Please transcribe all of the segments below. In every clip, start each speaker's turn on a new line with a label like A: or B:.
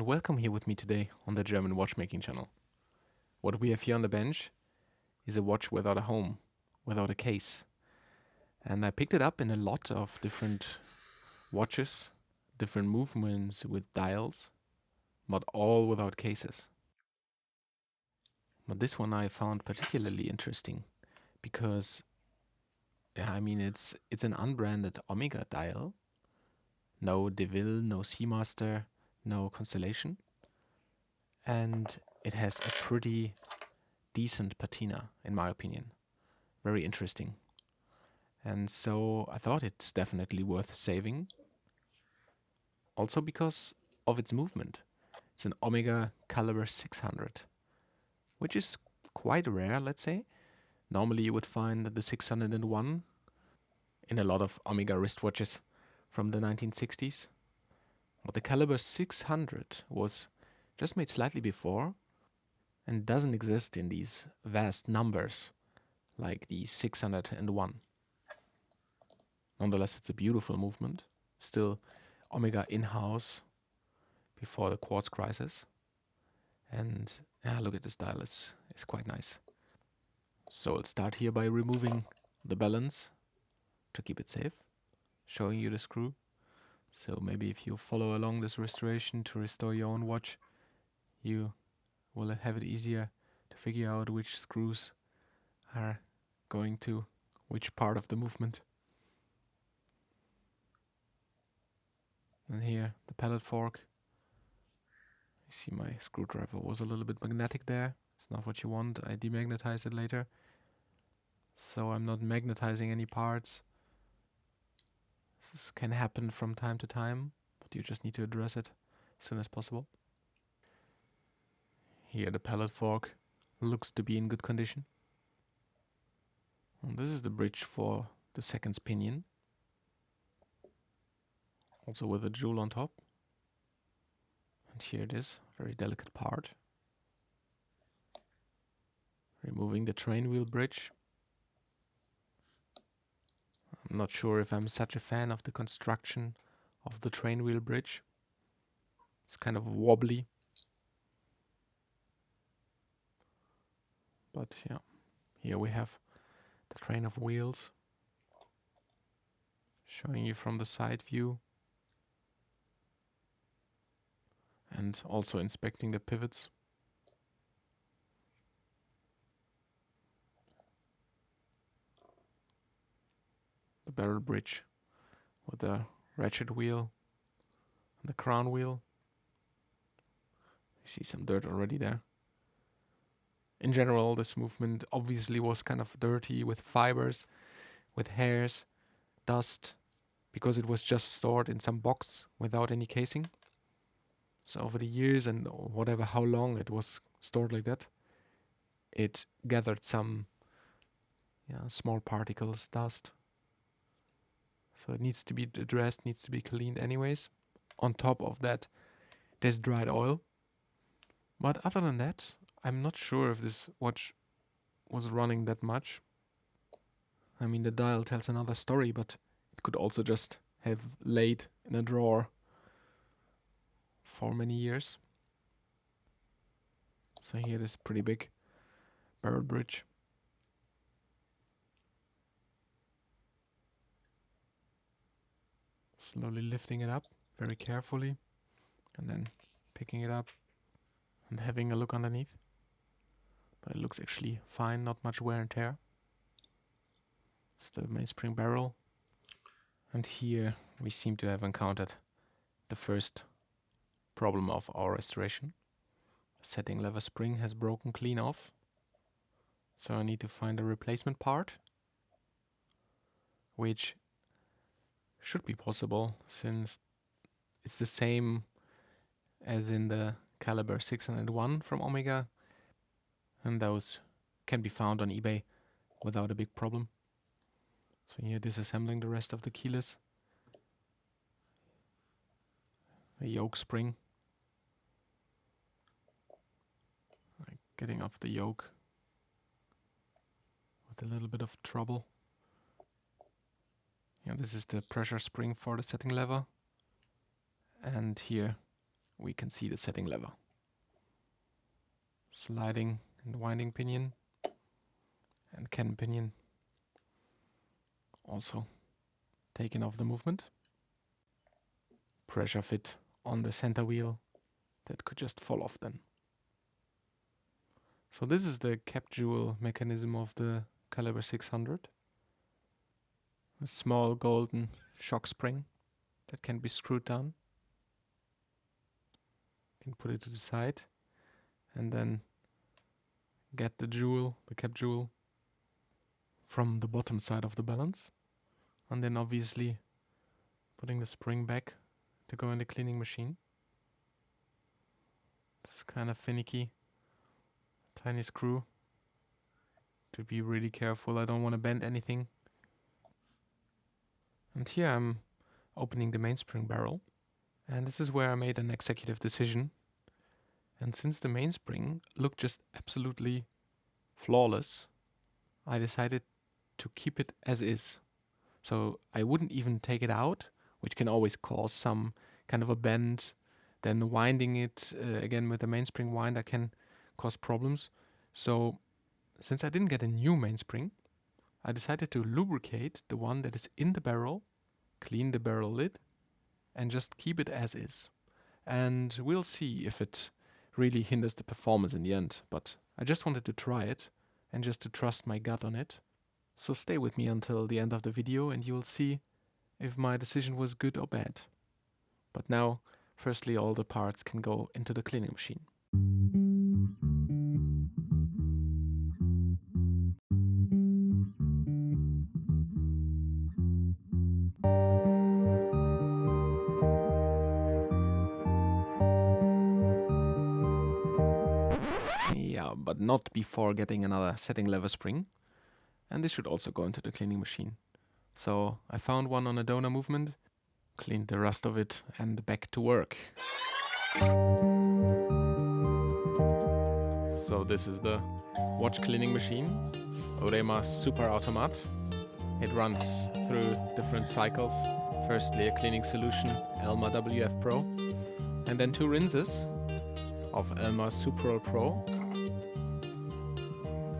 A: and welcome here with me today on the German Watchmaking channel. What we have here on the bench is a watch without a home, without a case. And I picked it up in a lot of different watches, different movements with dials, but all without cases. But this one I found particularly interesting because, it's an unbranded Omega dial. No DeVille, no Seamaster, no Constellation. And it has a pretty decent patina, in my opinion. Very interesting. And so I thought it's definitely worth saving. Also because of its movement. It's an Omega caliber 600, which is quite rare, let's say. Normally you would find the 601 in a lot of Omega wristwatches from the 1960s. But the caliber 600 was just made slightly before and doesn't exist in these vast numbers like the 601. Nonetheless, it's a beautiful movement. Still Omega in-house before the quartz crisis. And look at this dial, it's quite nice. So I'll start here by removing the balance to keep it safe, showing you the screw. So maybe if you follow along this restoration to restore your own watch, you will have it easier to figure out which screws are going to which part of the movement. And here, the pallet fork. You see my screwdriver was a little bit magnetic there. It's not what you want. I demagnetize it later. So I'm not magnetizing any parts. This can happen from time to time, but you just need to address it as soon as possible. Here the pallet fork looks to be in good condition. And this is the bridge for the second pinion. Also with a jewel on top. And here it is, very delicate part. Removing the train wheel bridge. I'm not sure if I'm such a fan of the construction of the train wheel bridge. It's kind of wobbly. But yeah, here we have the train of wheels. Showing you from the side view. And also inspecting the pivots. The barrel bridge with the ratchet wheel and the crown wheel. You see some dirt already there. In general, this movement obviously was kind of dirty with fibers, with hairs, dust, because it was just stored in some box without any casing. So over the years and whatever how long it was stored like that, it gathered some small particles, dust. So it needs to be addressed, needs to be cleaned anyways. On top of that, there's dried oil. But other than that, I'm not sure if this watch was running that much. I mean, the dial tells another story, but it could also just have laid in a drawer for many years. So here it is, pretty big barrel bridge. Slowly lifting it up very carefully and then picking it up and having a look underneath. But it looks actually fine, not much wear and tear. It's the mainspring barrel. And here we seem to have encountered the first problem of our restoration. The setting lever spring has broken clean off. So I need to find a replacement part, which should be possible since it's the same as in the caliber 601 from Omega, and those can be found on eBay without a big problem. So here disassembling the rest of the keyless. The yoke spring. Getting off the yoke with a little bit of trouble. Yeah, this is the pressure spring for the setting lever. And here we can see the setting lever. Sliding and winding pinion and cannon pinion also taken off the movement. Pressure fit on the center wheel that could just fall off then. So this is the cap jewel mechanism of the caliber 600. A small golden shock spring that can be screwed down. You can put it to the side and then get the jewel, the cap jewel, from the bottom side of the balance. And then obviously putting the spring back to go in the cleaning machine. It's kind of finicky. Tiny screw. To be really careful, I don't want to bend anything. And here I'm opening the mainspring barrel. And this is where I made an executive decision. And since the mainspring looked just absolutely flawless, I decided to keep it as is. So I wouldn't even take it out, which can always cause some kind of a bend. Then winding it again with the mainspring winder can cause problems. So since I didn't get a new mainspring, I decided to lubricate the one that is in the barrel, clean the barrel lid, and just keep it as is. And we'll see if it really hinders the performance in the end. But I just wanted to try it and just to trust my gut on it. So stay with me until the end of the video and you'll see if my decision was good or bad. But now, firstly, all the parts can go into the cleaning machine. Yeah, but not before getting another setting lever spring. And this should also go into the cleaning machine. So I found one on a donor movement, cleaned the rest of it, and back to work. So this is the watch cleaning machine, Orema Super Automat. It runs through different cycles. Firstly, a cleaning solution, Elma WF Pro, and then 2 rinses of Elma Super Pro.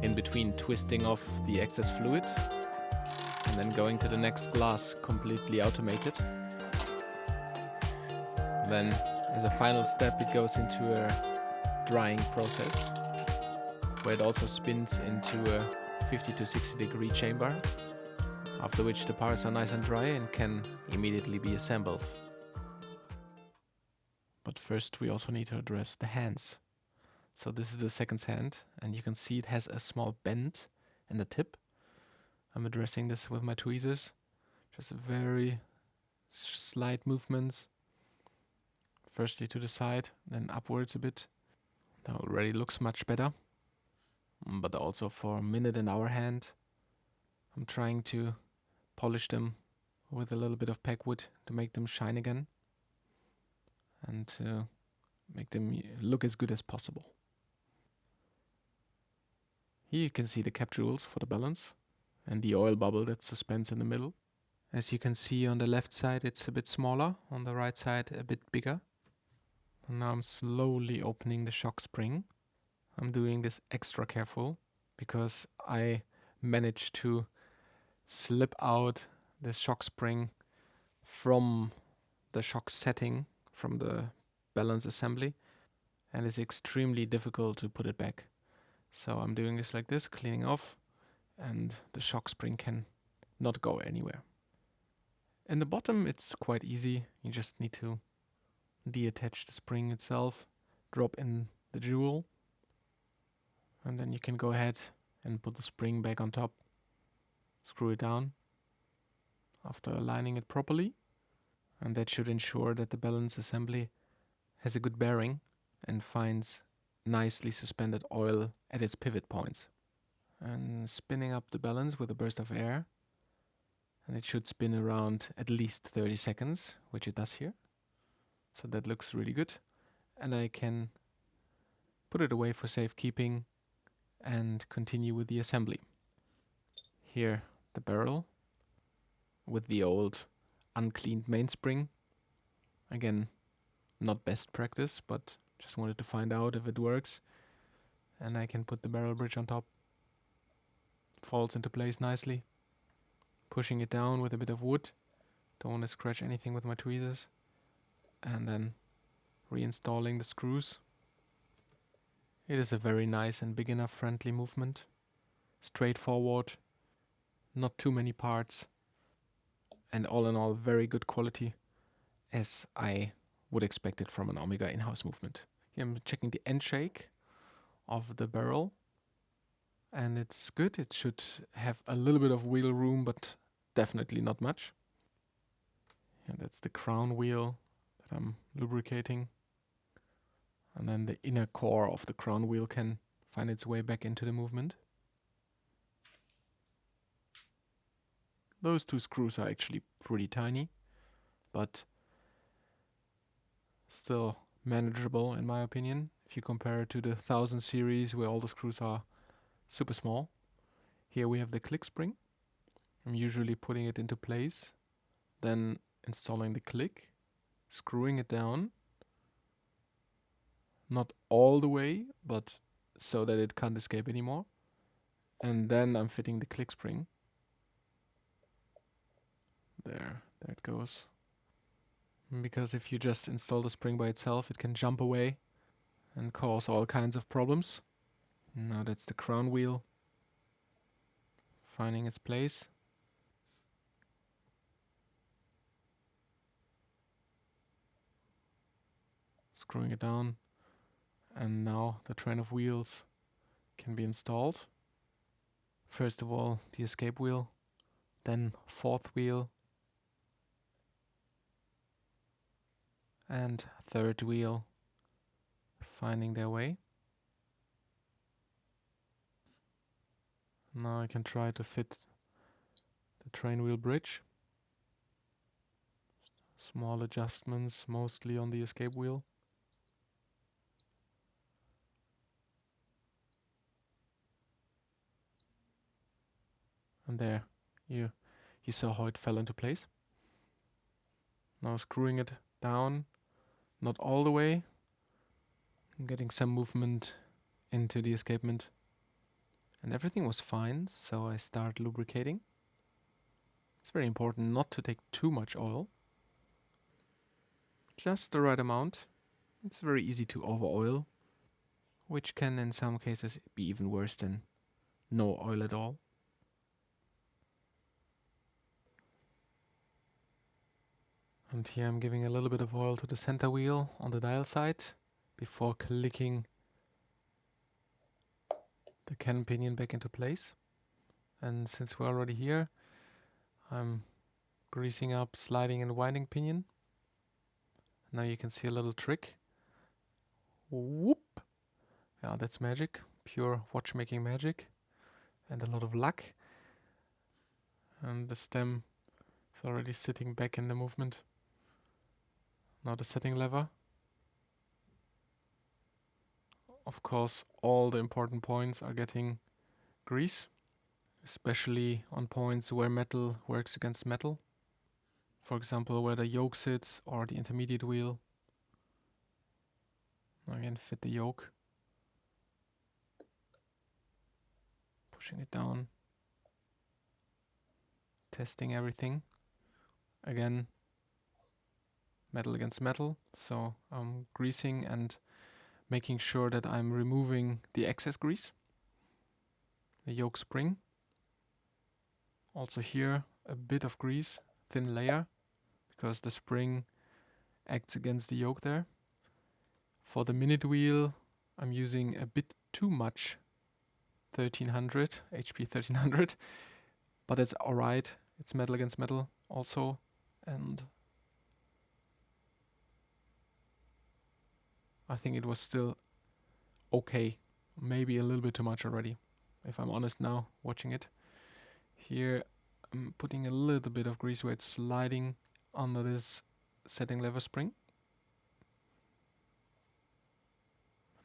A: In between twisting off the excess fluid and then going to the next glass completely automated. Then as a final step it goes into a drying process where it also spins into a 50 to 60 degree chamber, after which the parts are nice and dry and can immediately be assembled. But first we also need to address the hands. So this is the second hand, and you can see it has a small bend in the tip. I'm addressing this with my tweezers, just very slight movements. Firstly to the side, then upwards a bit. That already looks much better. But also for minute and hour hand, I'm trying to polish them with a little bit of pegwood to make them shine again and to make them look as good as possible. Here you can see the cap jewels for the balance and the oil bubble that suspends in the middle. As you can see on the left side it's a bit smaller, on the right side a bit bigger. And now I'm slowly opening the shock spring. I'm doing this extra careful because I managed to slip out the shock spring from the shock setting, from the balance assembly, and it's extremely difficult to put it back. So I'm doing this like this, cleaning off, and the shock spring can not go anywhere. In the bottom it's quite easy. You just need to deattach the spring itself, drop in the jewel, and then you can go ahead and put the spring back on top, screw it down after aligning it properly, and that should ensure that the balance assembly has a good bearing and finds nicely suspended oil at its pivot points. And spinning up the balance with a burst of air, and it should spin around at least 30 seconds, which it does here. So that looks really good, and I can put it away for safekeeping and continue with the assembly. Here the barrel with the old uncleaned mainspring. Again, Not best practice, but just wanted to find out if it works. And I can put the barrel bridge on top. Falls into place nicely. Pushing it down with a bit of wood. Don't want to scratch anything with my tweezers. And then reinstalling the screws. It is a very nice and beginner friendly movement. Straightforward. Not too many parts. And all in all, very good quality, as I would expect it from an Omega in-house movement. Here I'm checking the end shake of the barrel, and it's good. It should have a little bit of wheel room, but definitely not much. And that's the crown wheel that I'm lubricating. And then the inner core of the crown wheel can find its way back into the movement. Those two screws are actually pretty tiny, but still manageable in my opinion. If you compare it to the 1000 series where all the screws are super small. Here we have the click spring. I'm usually putting it into place, then installing the click, screwing it down. Not all the way, but so that it can't escape anymore. And then I'm fitting the click spring. There it goes. Because if you just install the spring by itself, it can jump away and cause all kinds of problems. Now that's the crown wheel finding its place. Screwing it down. And now the train of wheels can be installed. First of all, the escape wheel, then fourth wheel, and third wheel finding their way. Now I can try to fit the train wheel bridge. Small adjustments, mostly on the escape wheel. And there, you saw how it fell into place. Now screwing it down, not all the way. I'm getting some movement into the escapement. And everything was fine, so I start lubricating. It's very important not to take too much oil. Just the right amount. It's very easy to over oil, which can in some cases be even worse than no oil at all. And here I'm giving a little bit of oil to the center wheel on the dial side before clicking the cannon pinion back into place. And since we're already here, I'm greasing up sliding and winding pinion. Now you can see a little trick. Whoop! Yeah, that's magic. Pure watchmaking magic. And a lot of luck. And the stem is already sitting back in the movement. Now the setting lever. Of course, all the important points are getting grease, especially on points where metal works against metal. For example, where the yoke sits or the intermediate wheel. Again, fit the yoke. Pushing it down. Testing everything. Again, metal against metal, so I'm greasing and making sure that I'm removing the excess grease. The yoke spring. Also here a bit of grease, thin layer, because the spring acts against the yoke there. For the minute wheel, I'm using a bit too much 1300, HP 1300, but it's alright. It's metal against metal also, and I think it was still okay. Maybe a little bit too much already, if I'm honest now, watching it. Here I'm putting a little bit of grease where it's sliding under this setting lever spring.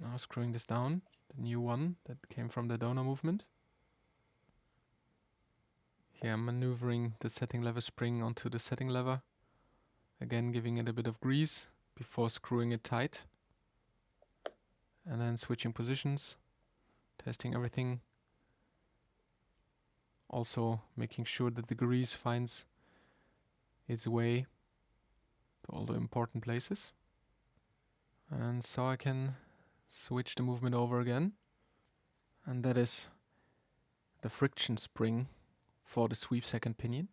A: Now screwing this down, the new one that came from the donor movement. Here I'm maneuvering the setting lever spring onto the setting lever. Again giving it a bit of grease before screwing it tight. And then switching positions, testing everything. Also making sure that the grease finds its way to all the important places. And so I can switch the movement over again. And that is the friction spring for the sweep second pinion.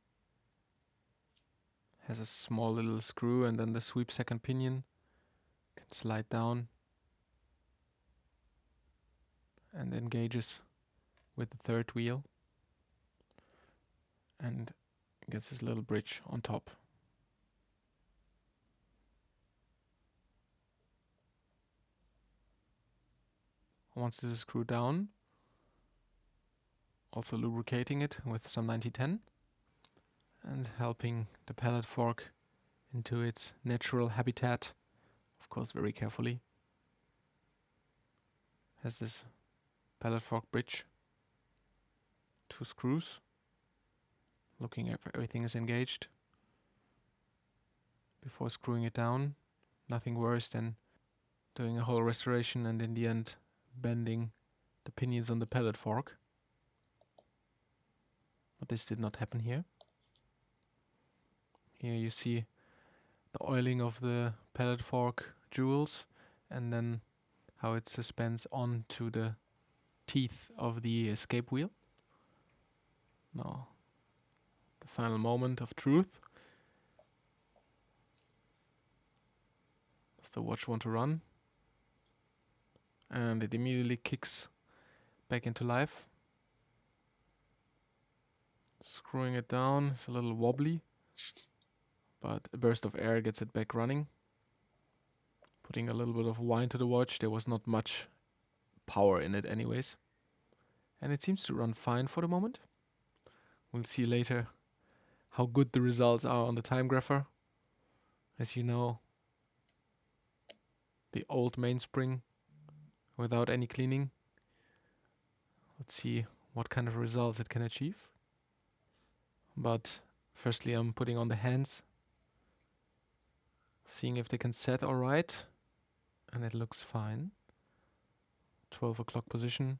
A: Has a small little screw, and then the sweep second pinion can slide down and engages with the third wheel and gets this little bridge on top. Once this is screwed down, also lubricating it with some 9010 and helping the pallet fork into its natural habitat, of course very carefully. Has this pallet fork bridge, 2 screws, looking if everything is engaged before screwing it down. Nothing worse than doing a whole restoration and in the end bending the pinions on the pallet fork. But this did not happen here. Here you see the oiling of the pallet fork jewels and then how it suspends onto the teeth of the escape wheel. Now, the final moment of truth. Does the watch want to run? And it immediately kicks back into life. Screwing it down, it's a little wobbly, but a burst of air gets it back running. Putting a little bit of wine to the watch, there was not much power in it anyways. And it seems to run fine for the moment. We'll see later how good the results are on the time grapher. As you know, the old mainspring without any cleaning. Let's see what kind of results it can achieve. But firstly I'm putting on the hands, seeing if they can set alright, and it looks fine. 12 o'clock position,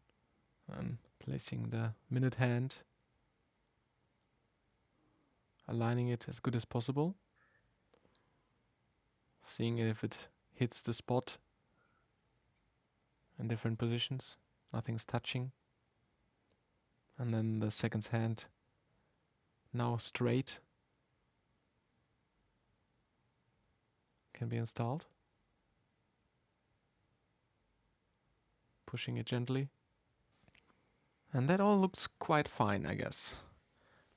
A: and placing the minute hand, aligning it as good as possible, seeing if it hits the spot in different positions, nothing's touching. And then the seconds hand, now straight, can be installed. Pushing it gently. And that all looks quite fine, I guess.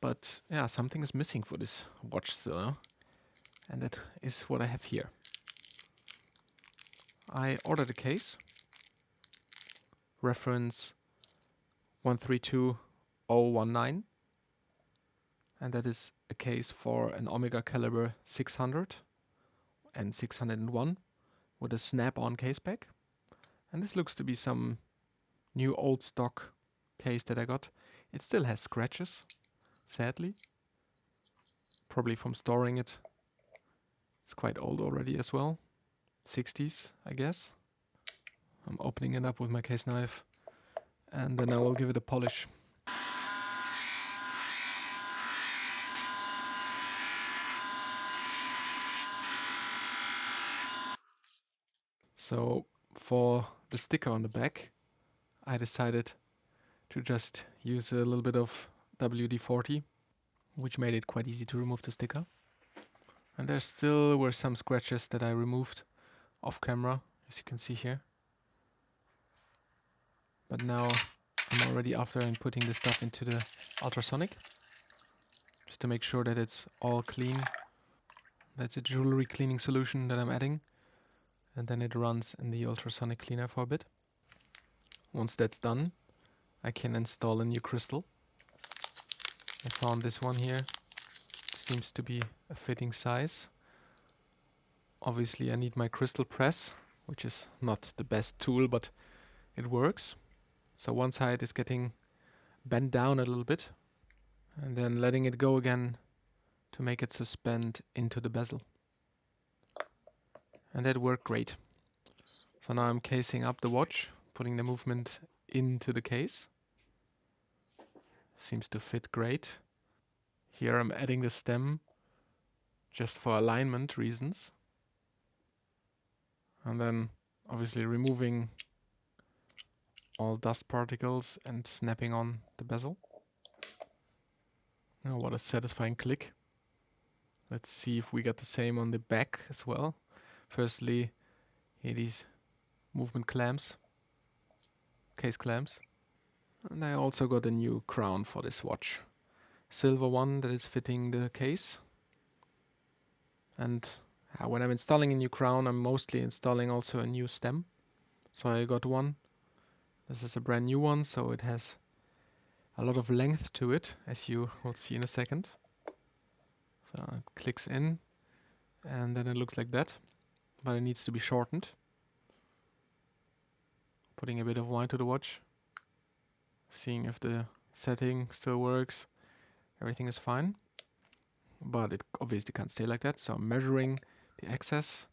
A: But yeah, something is missing for this watch still, huh? And that is what I have here. I ordered a case. Reference 132019. And that is a case for an Omega caliber 600 and 601 with a snap-on case back. And this looks to be some new old stock case that I got. It still has scratches, sadly. Probably from storing it. It's quite old already as well. 60s, I guess. I'm opening it up with my case knife and then I will give it a polish. So for the sticker on the back, I decided to just use a little bit of WD-40, which made it quite easy to remove the sticker. And there still were some scratches that I removed off camera, as you can see here. But now I'm already after and putting the stuff into the ultrasonic, just to make sure that it's all clean. That's a jewelry cleaning solution that I'm adding. And then it runs in the ultrasonic cleaner for a bit. Once that's done, I can install a new crystal. I found this one here. It seems to be a fitting size. Obviously I need my crystal press, which is not the best tool, but it works. So one side is getting bent down a little bit, and then letting it go again to make it suspend into the bezel. And that worked great. So now I'm casing up the watch, putting the movement into the case. Seems to fit great. Here I'm adding the stem just for alignment reasons. And then obviously removing all dust particles and snapping on the bezel. Oh, what a satisfying click. Let's see if we get the same on the back as well. Firstly, here these movement clamps, case clamps. And I also got a new crown for this watch. Silver one that is fitting the case. And when I'm installing a new crown, I'm mostly installing also a new stem. So I got one. This is a brand new one, so it has a lot of length to it, as you will see in a second. So it clicks in, and then it looks like that, but it needs to be shortened. Putting a bit of wine to the watch, seeing if the setting still works. Everything is fine, but it obviously can't stay like that, so I'm measuring the excess.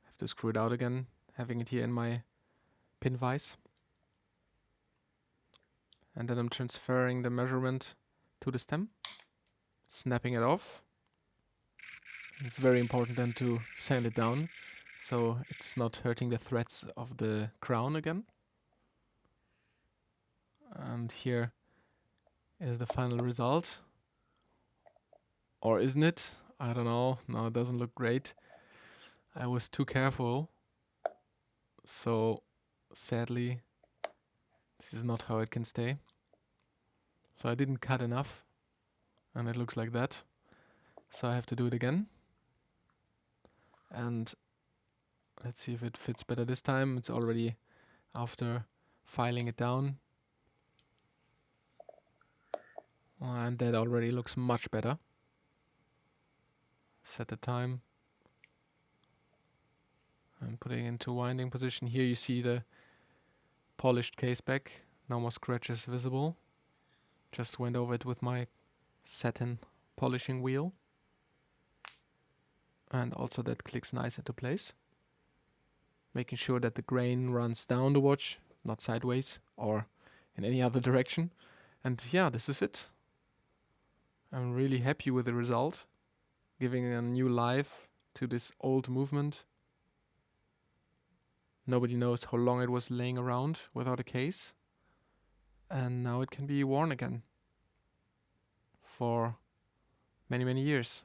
A: Have to screw it out again, having it here in my pin vise. And then I'm transferring the measurement to the stem, snapping it off. It's very important then to sand it down so it's not hurting the threads of the crown again. And here is the final result. Or isn't it? I don't know. No, it doesn't look great. I was too careful. So sadly, this is not how it can stay. So I didn't cut enough. And it looks like that. So I have to do it again. And let's see if it fits better this time. It's already after filing it down. And that already looks much better. Set the time. And putting it into winding position. Here you see the polished case back. No more scratches visible. Just went over it with my satin polishing wheel. And also that clicks nice into place. Making sure that the grain runs down the watch, not sideways or in any other direction. And yeah, this is it. I'm really happy with the result. Giving a new life to this old movement. Nobody knows how long it was laying around without a case. And now it can be worn again. For many, many years.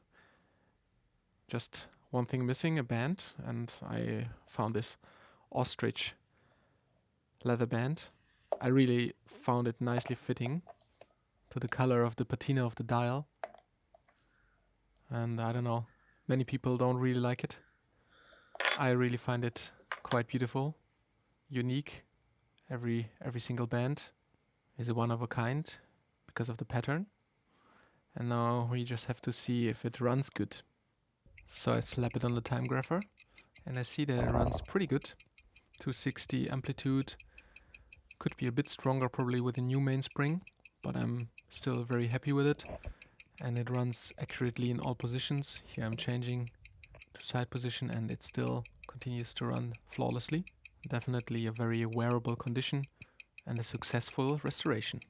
A: Just one thing missing, a band, and I found this ostrich leather band. I really found it nicely fitting to the color of the patina of the dial. And I don't know, many people don't really like it. I really find it quite beautiful, unique. Every single band is a one of a kind because of the pattern. And now we just have to see if it runs good. So I slap it on the time grapher and I see that it runs pretty good. 260 amplitude. Could be a bit stronger probably with a new mainspring, but I'm still very happy with it. And it runs accurately in all positions. Here I'm changing to side position and it still continues to run flawlessly. Definitely a very wearable condition and a successful restoration.